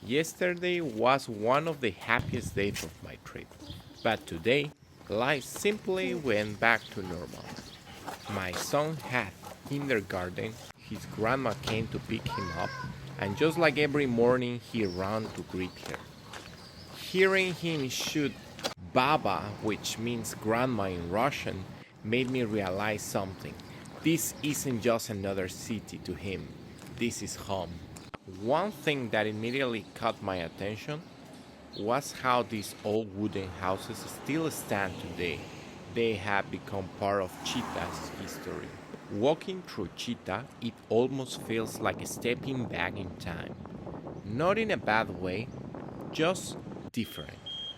Yesterday was one of the happiest days of my trip, but today life simply went back to normal. My son had kindergarten, his grandma came to pick him up, and just like every morning he ran to greet her. Hearing him shout Baba, which means grandma in Russian, made me realize something. This isn't just another city to him, this is home. One thing that immediately caught my attention was how these old wooden houses still stand today. They have become part of Chita's history. Walking through Chita, it almost feels like stepping back in time. Not in a bad way, just different.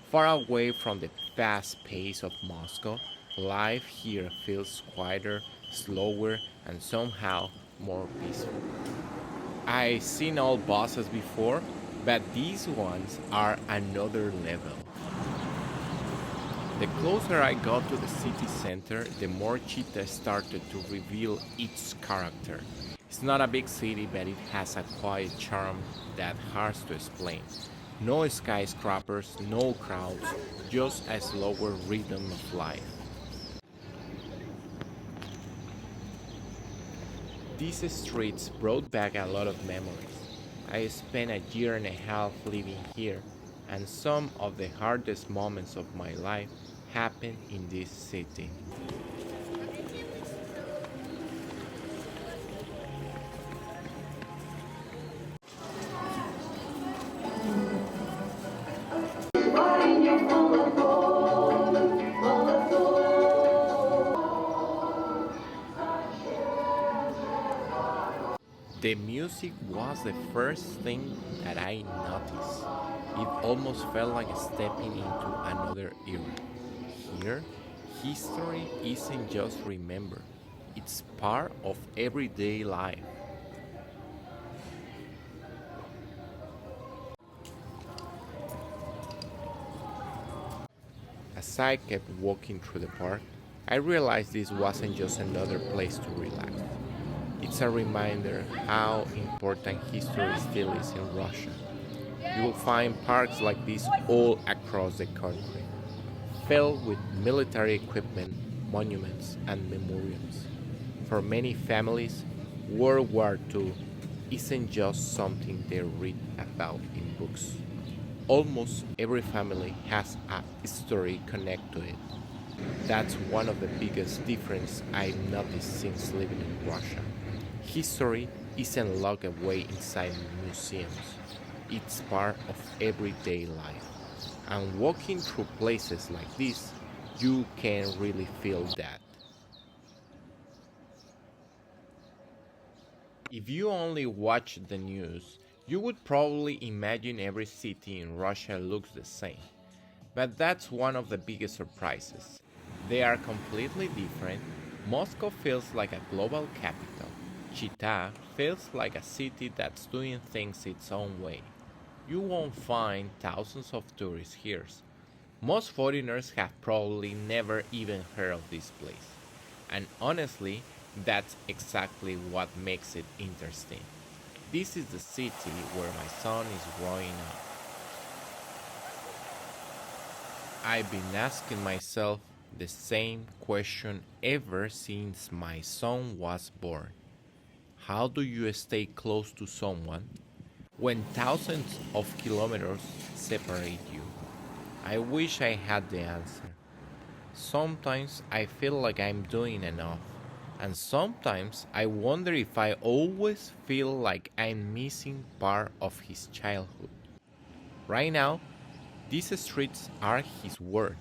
Far away from the fast pace of Moscow, life here feels quieter, slower, and somehow more peaceful. I've seen old buses before, but these ones are another level. The closer I got to the city center, the more Chita started to reveal its character. It's not a big city, but it has a quiet charm that hard to explain. No skyscrapers, no crowds, just a slower rhythm of life. These streets brought back a lot of memories. I spent a year and a half living here, and some of the hardest moments of my life happened in this city. The music was the first thing that I noticed. It almost felt like stepping into another era. Here, history isn't just remembered, it's part of everyday life. As I kept walking through the park, I realized this wasn't just another place to relax. It's a reminder how important history still is in Russia. You will find parks like this all across the country, filled with military equipment, monuments, and memorials. For many families, World War II isn't just something they read about in books. Almost every family has a story connected to it. That's one of the biggest differences I've noticed since living in Russia. History isn't locked away inside museums. It's part of everyday life. And walking through places like this, you can really feel that. If you only watch the news, you would probably imagine every city in Russia looks the same. But that's one of the biggest surprises. They are completely different. Moscow feels like a global capital. Chita feels like a city that's doing things its own way. You won't find thousands of tourists here. Most foreigners have probably never even heard of this place. And honestly, that's exactly what makes it interesting. This is the city where my son is growing up. I've been asking myself the same question ever since my son was born. How do you stay close to someone when thousands of kilometers separate you? I wish I had the answer. Sometimes I feel like I'm doing enough, and sometimes I wonder if I always feel like I'm missing part of his childhood. Right now, these streets are his world.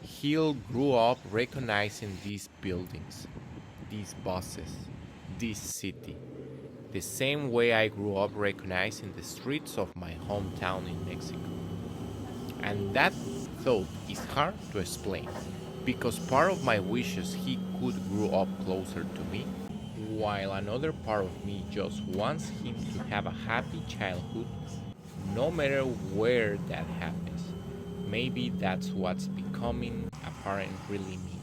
He'll grow up recognizing these buildings, these buses, this city, the same way I grew up recognizing the streets of my hometown in Mexico. And that thought is hard to explain because part of my wishes he could grow up closer to me, while another part of me just wants him to have a happy childhood no matter where that happens. Maybe that's what's becoming apparent really means.